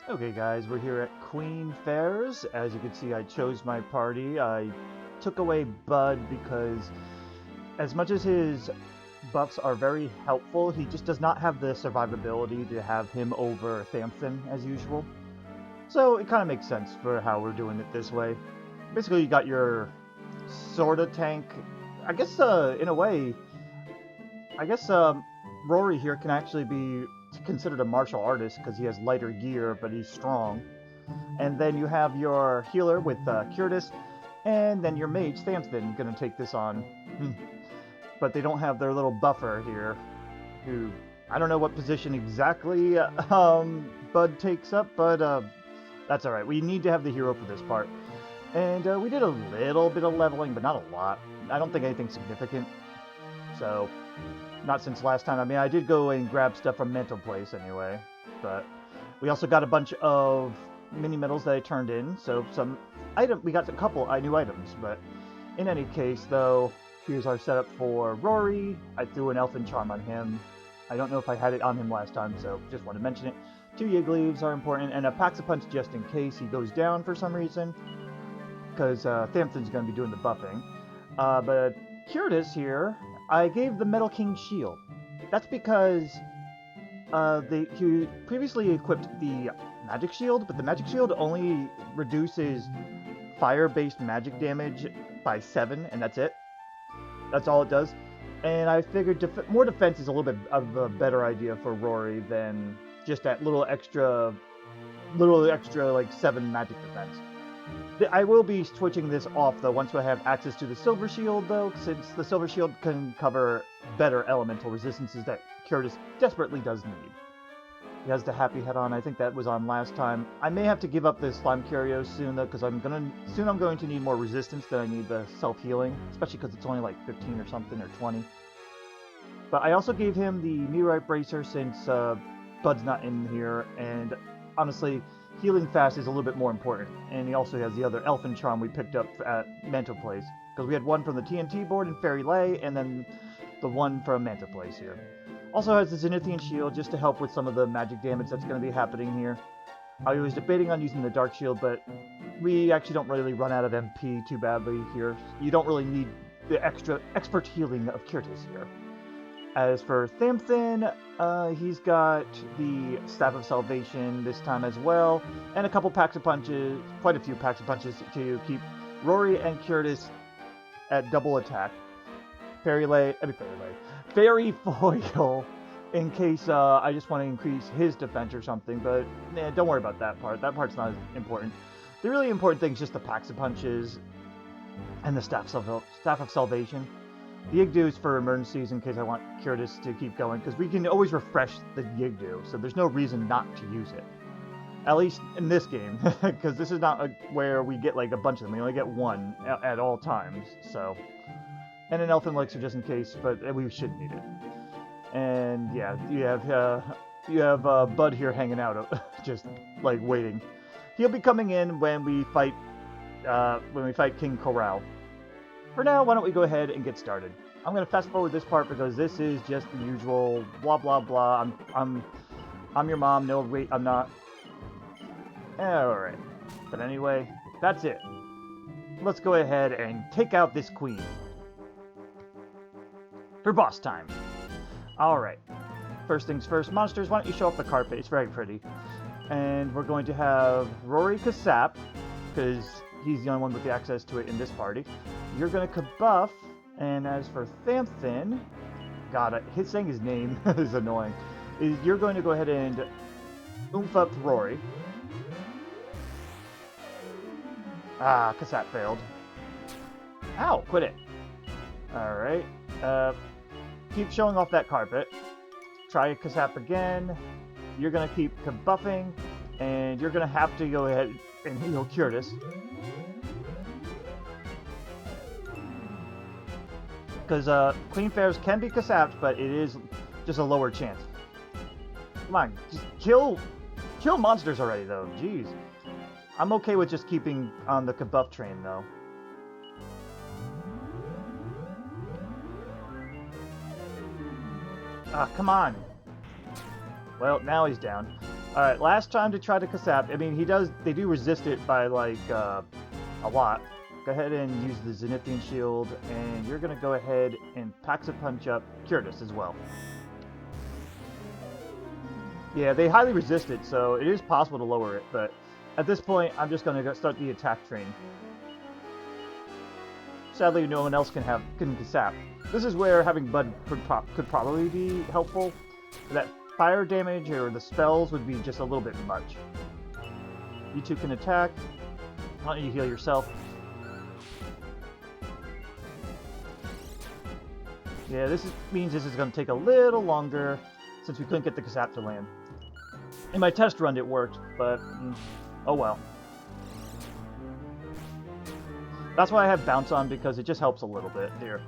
Okay guys, we're here at Queen Ferz. As you can see, I chose my party. I took away Bud because as much as his buffs are very helpful, he just does not have the survivability to have him over Thamthin as usual. So it kind of makes sense for how we're doing it this way. Basically, you got your sorta tank. I guess in a way, I guess Rory here can actually be considered a martial artist because he has lighter gear, but he's strong. And then you have your healer with Curtis, and then your mage, Thamthin, gonna take this on. But they don't have their little buffer here, who, I don't know what position exactly Bud takes up, but that's alright. We need to have the hero for this part. And we did a little bit of leveling, but not a lot. I don't think anything significant. So, not since last time. I mean, I did go and grab stuff from Mental Place anyway, but we also got a bunch of mini medals that I turned in, so we got a couple new items, but in any case, though, here's our setup for Rory. I threw an Elfin Charm on him. I don't know if I had it on him last time, so just want to mention it. 2 Yig Leaves are important, and a Pax-a-Punch just in case he goes down for some reason, because Thamthin's going to be doing the buffing. But Curtis here, I gave the Metal King Shield. That's because he previously equipped the Magic Shield, but the Magic Shield only reduces fire-based magic damage by 7, and that's it. That's all it does. And I figured more defense is a little bit of a better idea for Rory than just that little extra like 7 magic defense. I will be switching this off though once I have access to the Silver Shield though, since the Silver Shield can cover better elemental resistances that Curtis desperately does need. He has the Happy Head on. I think that was on last time. I may have to give up the Slime Curio soon though, because I'm going to need more resistance than I need the self-healing, especially because it's only like 15 or something or 20. But I also gave him the Meteorite Bracer since Bud's not in here, and honestly, healing fast is a little bit more important. And he also has the other Elfin Charm we picked up at Mental Place, because we had one from the TNT board in Fairy Lay, and then the one from Mental Place here. Also has the Zenithian Shield just to help with some of the magic damage that's going to be happening here. I was debating on using the Dark Shield, but we actually don't really run out of MP too badly here. You don't really need the extra expert healing of Curtis here. As for Thamthin, he's got the Staff of Salvation this time as well, and a couple packs of punches, quite a few packs of punches to keep Rory and Curtis at double attack. Fairy Foil, in case I just want to increase his defense or something, but don't worry about that part. That part's not as important. The really important thing is just the packs of punches and the Staff of Salvation. The Yigdu is for emergencies in case I want Curtis to keep going, because we can always refresh the Yigdu, so there's no reason not to use it. At least in this game, because this is not where we get like a bunch of them. We only get one at all times, so. And an Elfin Elixir just in case, but we should need it. And yeah, you have Bud here hanging out, just like waiting. He'll be coming in when we fight King Korol. For now, why don't we go ahead and get started? I'm going to fast forward this part because this is just the usual blah blah blah. I'm your mom. No, wait, I'm not. Alright. But anyway, that's it. Let's go ahead and take out this queen. For boss time. Alright. First things first, monsters, why don't you show off the carpet? It's very pretty. And we're going to have Rory Kasaps, because he's the only one with the access to it in this party. You're going to kabuff, and as for Thamthin, God, saying his name is annoying. You're going to go ahead and oomph up Rory. Ah, Kasaps failed. Ow, quit it. Alright, keep showing off that carpet. Try Kasaps again. You're going to keep kabuffing, and you're going to have to go ahead and heal Curtis. Because Queen Ferz can be Kasaps, but it is just a lower chance. Come on, just kill monsters already, though. Jeez. I'm okay with just keeping on the kabuff train, though. Ah, come on. Well, now he's down. Alright, last time to try to Kasap. I mean, they do resist it by, like, a lot. Go ahead and use the Zenithian Shield, and you're going to go ahead and Pack-a-Punch up Curtis as well. Yeah, they highly resist it, so it is possible to lower it, but at this point, I'm just going to start the attack train. Sadly, no one else can Kasap. This is where having Bud could probably be helpful. That fire damage or the spells would be just a little bit much. You two can attack. Why don't you heal yourself? Yeah, means this is going to take a little longer since we couldn't get the Kasap to land. In my test run, it worked, but oh well. That's why I have Bounce on, because it just helps a little bit here.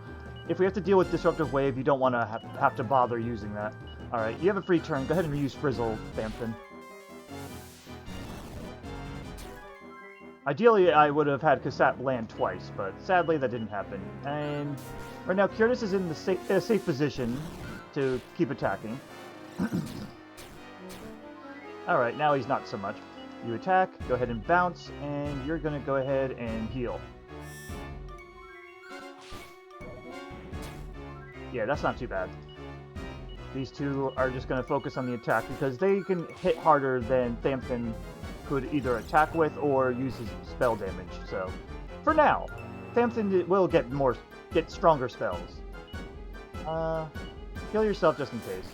If we have to deal with Disruptive Wave, you don't want to have to bother using that. Alright, you have a free turn. Go ahead and use Frizzle, Thamthin. Ideally, I would have had Kasap land twice, but sadly that didn't happen. And right now, Curtis is in the safe position to keep attacking. Alright, now he's not so much. You attack, go ahead and bounce, and you're going to go ahead and heal. Yeah, that's not too bad. These two are just going to focus on the attack because they can hit harder than Thamthin could either attack with or use his spell damage. So, for now, Thamthin will get stronger spells. Heal yourself just in case.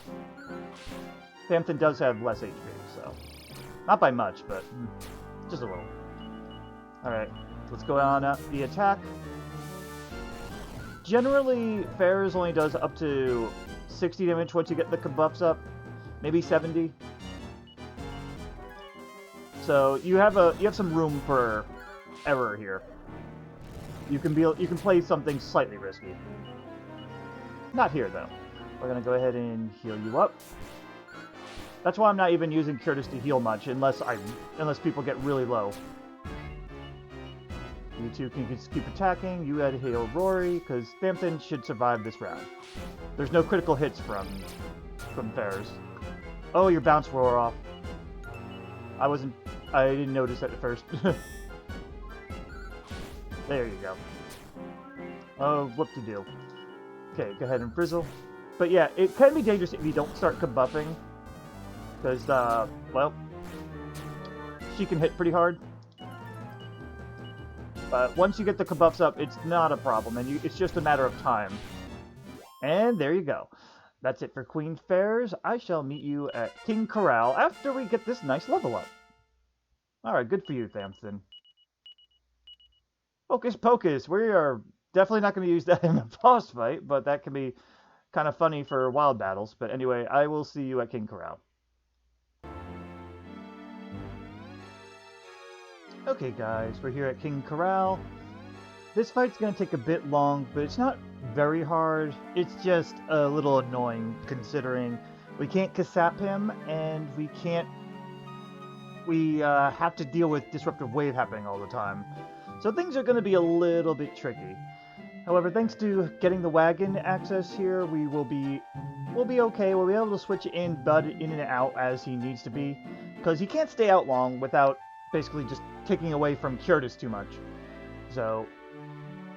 Thamthin does have less HP, so not by much, but just a little. Alright, let's go on up the attack. Generally, Ferz only does up to 60 damage once you get the buffs up, maybe 70. So you have some room for error here. You can play something slightly risky. Not here though. We're gonna go ahead and heal you up. That's why I'm not even using Curtis to heal much unless people get really low. You two can just keep attacking. You had to heal Rory, because Thamthin should survive this round. There's no critical hits from Ferz. Oh, your bounce wore off. I didn't notice that at first. There you go. Oh, whoop-de-doo. Okay, go ahead and frizzle. But yeah, it can be dangerous if you don't start kabuffing. Because, well, she can hit pretty hard. But once you get the kabuffs up, it's not a problem, and it's just a matter of time. And there you go. That's it for Queen Ferz. I shall meet you at King Korol after we get this nice level up. Alright, good for you, Thamthin. Focus Pocus! We are definitely not going to use that in a boss fight, but that can be kind of funny for wild battles. But anyway, I will see you at King Korol. Okay guys, we're here at King Korol. This fight's going to take a bit long, but it's not very hard. It's just a little annoying considering we can't Kasap him, and we have to deal with Disruptive Wave happening all the time. So things are going to be a little bit tricky. However, thanks to getting the wagon access here, we'll be okay. We'll be able to switch in Bud in and out as he needs to be, because he can't stay out long without basically just taking away from Curtis too much. So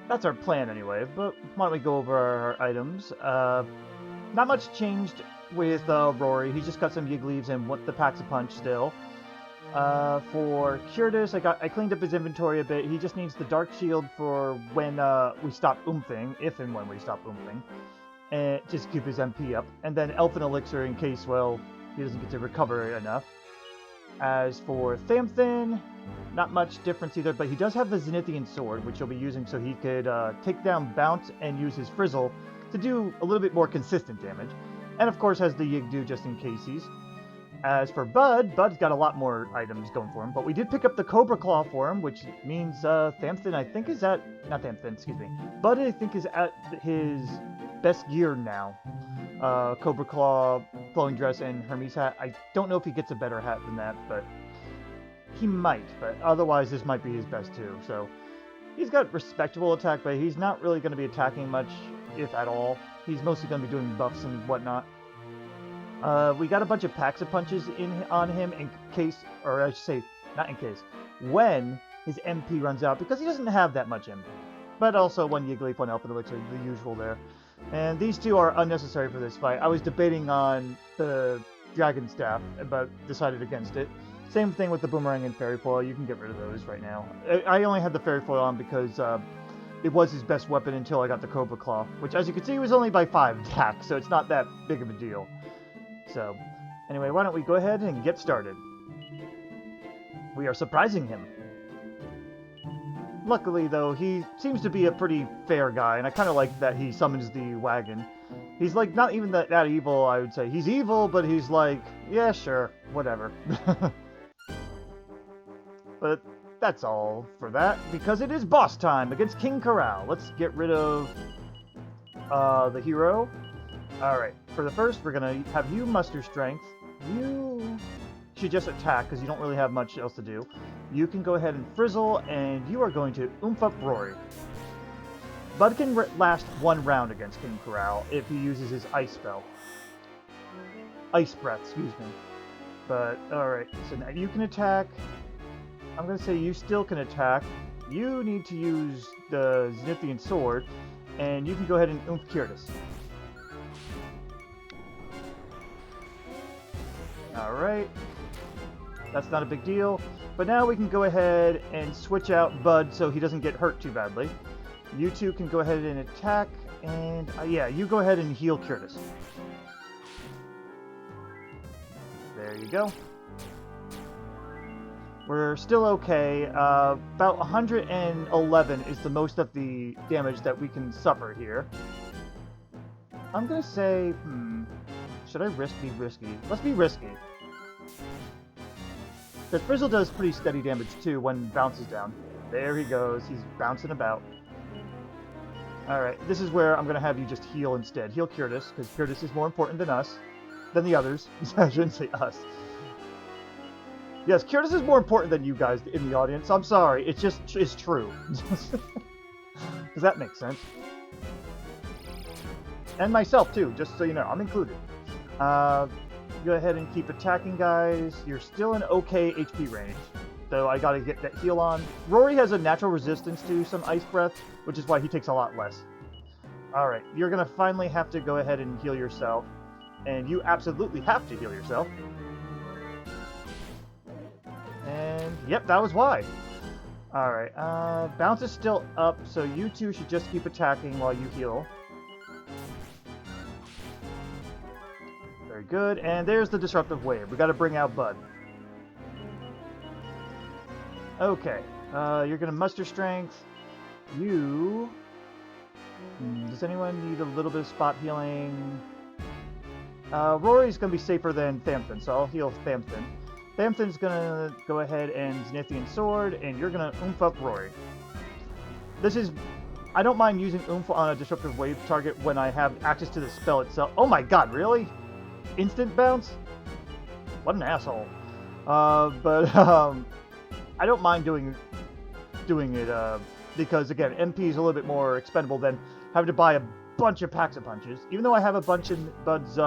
that's our plan anyway, but why don't we go over our items. Not much changed with Rory. He's just got some Yig Leaves and the Pack-a-Punch still. For Curtis, I cleaned up his inventory a bit. He just needs the Dark Shield for when we stop oomphing, if and when we stop oomphing. And just keep his MP up. And then Elfin Elixir in case, well, he doesn't get to recover enough. As for Thamthin, not much difference either, but he does have the Zenithian Sword, which he'll be using so he could take down Bounce and use his Frizzle to do a little bit more consistent damage. And of course has the Yigdu just in cases. As for Bud's got a lot more items going for him, but we did pick up the Cobra Claw for him, which means Thamthin, I think, is at... Not Thamthin, excuse me. Bud, I think, is at his best gear now. Cobra Claw, Flowing Dress, and Hermes Hat. I don't know if he gets a better hat than that, but he might. But otherwise, this might be his best too. So he's got respectable attack, but he's not really going to be attacking much, if at all. He's mostly going to be doing buffs and whatnot. We got a bunch of packs of punches on him in case, or I should say, not in case, when his MP runs out, because he doesn't have that much MP. But also one Yigglypuff, one Alpha Elixir, the usual there. And these two are unnecessary for this fight. I was debating on the Dragon Staff, but decided against it. Same thing with the Boomerang and Fairy Foil. You can get rid of those right now. I only had the Fairy Foil on because it was his best weapon until I got the Cobra Claw, which, as you can see, was only by 5 attack, so it's not that big of a deal. So, anyway, why don't we go ahead and get started. We are surprising him. Luckily, though, he seems to be a pretty fair guy, and I kind of like that he summons the wagon. He's, like, not even that evil, I would say. He's evil, but he's like, yeah, sure, whatever. But that's all for that, because it is boss time against King Korol. Let's get rid of the hero. Alright, for the first, we're going to have you muster strength. You should just attack, because you don't really have much else to do. You can go ahead and frizzle, and you are going to oomph up Rory. Bud can last 1 round against King Korol if he uses his ice spell. Ice breath, excuse me. But, alright, so now you can attack. I'm going to say you still can attack. You need to use the Zenithian Sword, and you can go ahead and oomph Curtis. Alright. That's not a big deal. But now we can go ahead and switch out Bud so he doesn't get hurt too badly. You two can go ahead and attack, and yeah, you go ahead and heal Curtis. There you go. We're still okay. About 111 is the most of the damage that we can suffer here. I'm gonna say, should I be risky? Let's be risky. Because Frizzle does pretty steady damage too when it bounces down. There he goes. He's bouncing about. Alright, this is where I'm going to have you just heal instead. Heal Curtis, because Curtis is more important than us. Than the others. I shouldn't say us. Yes, Curtis is more important than you guys in the audience. I'm sorry. It's just, it's true. Does that make sense? And myself too, just so you know. I'm included. Go ahead and keep attacking, guys. You're still in okay HP range, so I gotta get that heal on. Rory has a natural resistance to some ice breath, which is why he takes a lot less. Alright, you're gonna finally have to go ahead and heal yourself, and you absolutely have to heal yourself. And yep, that was why. Alright, bounce is still up, so you two should just keep attacking while you heal. Very good, and there's the Disruptive Wave. We gotta bring out Bud. Okay, you're gonna muster strength. You... does anyone need a little bit of spot healing? Rory's gonna be safer than Thamthin, so I'll heal Thamthin. Thamthin's gonna go ahead and Zenithian Sword, and you're gonna oomph up Rory. This is... I don't mind using oomph on a Disruptive Wave target when I have access to the spell itself. Oh my god, really? Instant bounce? What an asshole. I don't mind doing it, because, again, MP is a little bit more expendable than having to buy a bunch of packs of punches. Even though I have a bunch in Bud's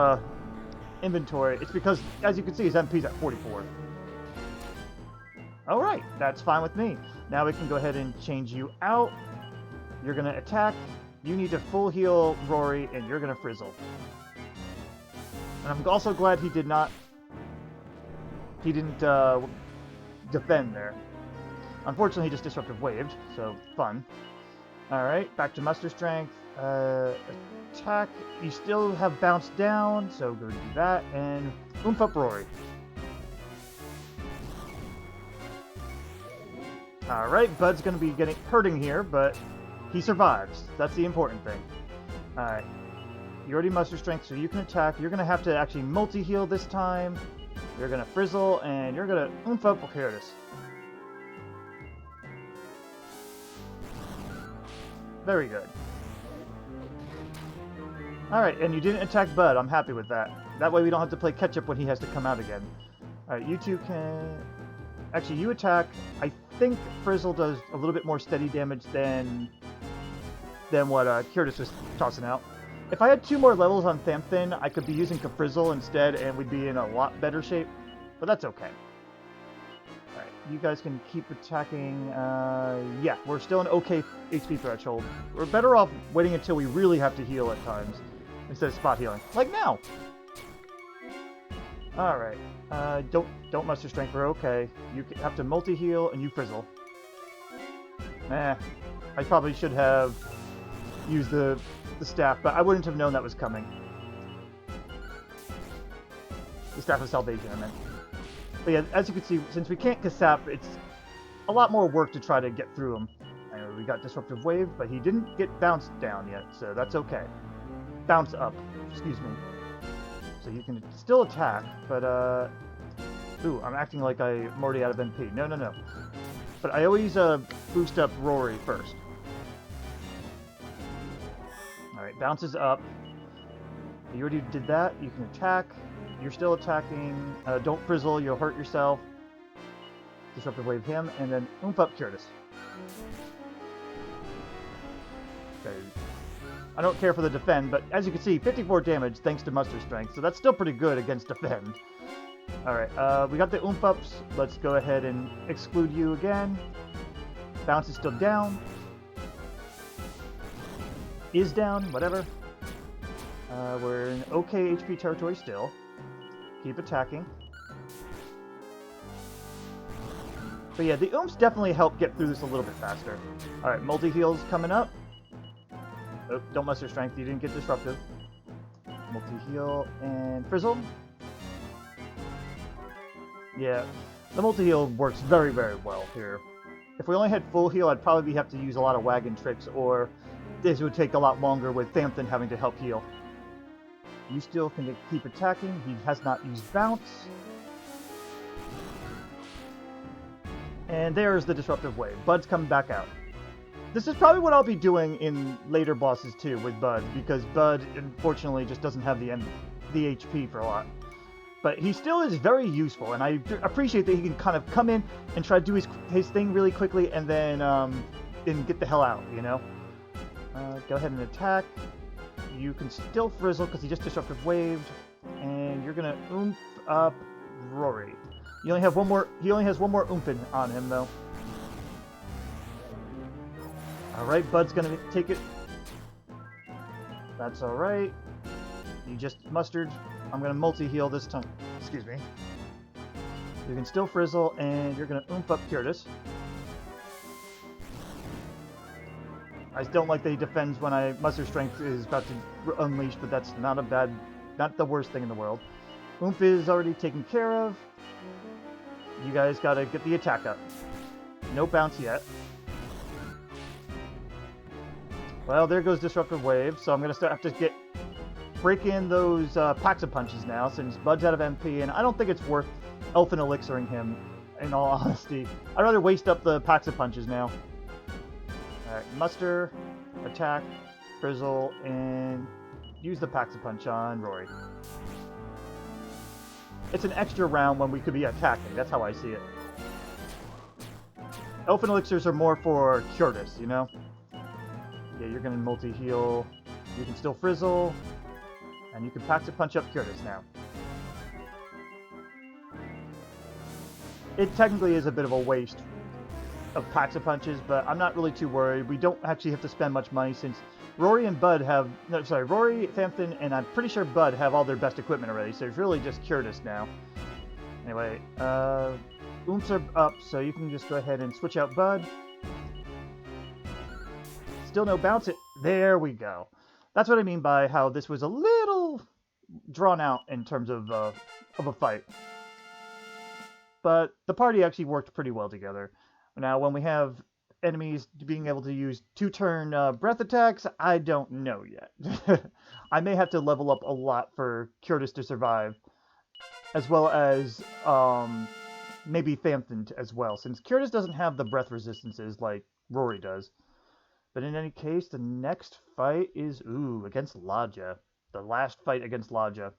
inventory, it's because, as you can see, his MP's at 44. Alright, that's fine with me. Now we can go ahead and change you out. You're going to attack. You need to full heal Rory, and you're going to frizzle. And I'm also glad he didn't defend there. Unfortunately, he just Disruptive Waved, so fun. Alright, back to muster strength. Attack. You still have bounced down, so go do that, and oomph up Rory. Alright, Bud's going to be hurting here, but he survives. That's the important thing. Alright. You already muster strength, so you can attack. You're going to have to actually multi-heal this time. You're going to frizzle, and you're going to oomph up Curtis. Very good. Alright, and you didn't attack Bud. I'm happy with that. That way we don't have to play catch-up when he has to come out again. Alright, you two can... Actually, you attack. I think Frizzle does a little bit more steady damage than what Curtis was tossing out. If I had 2 more levels on Thamthin, I could be using Kafrizzle instead, and we'd be in a lot better shape. But that's okay. Alright, you guys can keep attacking. Yeah, we're still an okay HP threshold. We're better off waiting until we really have to heal at times, instead of spot healing. Like now! Alright, don't muster strength, we're okay. You have to multi-heal, and you frizzle. I probably should have used the staff, but I wouldn't have known that was coming. The Staff of Salvation, I meant. But yeah, as you can see, since we can't Kasap, it's a lot more work to try to get through him. Anyway, we got Disruptive Wave, but he didn't get bounced down yet, so that's okay. Bounce up, excuse me. So you can still attack, but ooh, I'm acting like I'm already out of MP. No, no, no. But I always boost up Rory first. Alright, bounces up. You already did that. You can attack. You're still attacking. Don't frizzle, you'll hurt yourself. Disruptive Wave him, and then oomph up Curtis. Okay. I don't care for the defend, but as you can see, 54 damage thanks to muster strength, so that's still pretty good against defend. Alright, we got the oomph ups. Let's go ahead and exclude you again. Bounce is still down. Is down, whatever. We're in okay HP territory still. Keep attacking. But yeah, the oomphs definitely help get through this a little bit faster. Alright, multi-heal's coming up. Oh, don't muster strength, you didn't get disruptive. Multi-heal and frizzle. Yeah, the multi-heal works very, very well here. If we only had full heal, I'd probably have to use a lot of wagon tricks, or this would take a lot longer with Thamthin having to help heal. You still can keep attacking. He has not used bounce. And there's the Disruptive Wave. Bud's coming back out. This is probably what I'll be doing in later bosses too with Bud, because Bud unfortunately just doesn't have the HP for a lot. But he still is very useful, and I appreciate that he can kind of come in and try to do his thing really quickly and then get the hell out, you know? Go ahead and attack. You can still frizzle because he just Disruptive Waved, and you're gonna oomph up Rory. You only have one more. He only has one more oomphin on him though. All right, Bud's gonna take it. That's all right. You just mustered. I'm gonna multi-heal this time. Excuse me. You can still frizzle, and you're gonna oomph up Curtis. I don't like that he defends when muster strength is about to unleash, but that's not the worst thing in the world. Oomph is already taken care of. You guys gotta get the attack up. No bounce yet. Well, there goes Disruptive Wave, so I'm gonna have to break in those Paxa punches now, since Bud's out of MP, and I don't think it's worth Elfin Elixiring him, in all honesty. I'd rather waste up the Paxa punches now. Alright, muster, attack, frizzle, and use the Paxa punch on Rory. It's an extra round when we could be attacking, that's how I see it. Elfin Elixirs are more for Curtis, you know? Yeah, you're gonna multi-heal. You can still frizzle. And you can Paxa punch up Curtis now. It technically is a bit of a waste of Paxa punches, but I'm not really too worried. We don't actually have to spend much money since Rory and Bud have... No, sorry, Rory, Thamthin, and I'm pretty sure Bud have all their best equipment already, so it's really just Curtis now. Anyway, oomphs are up, so you can just go ahead and switch out Bud. Still no bounce it. There we go. That's what I mean by how this was a little drawn out in terms of a fight. But the party actually worked pretty well together. Now, when we have enemies being able to use 2-turn breath attacks, I don't know yet. I may have to level up a lot for Curtis to survive, as well as maybe Thamthin as well, since Curtis doesn't have the breath resistances like Rory does. But in any case, the next fight is, against Lodja. The last fight against Lodja.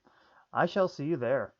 I shall see you there.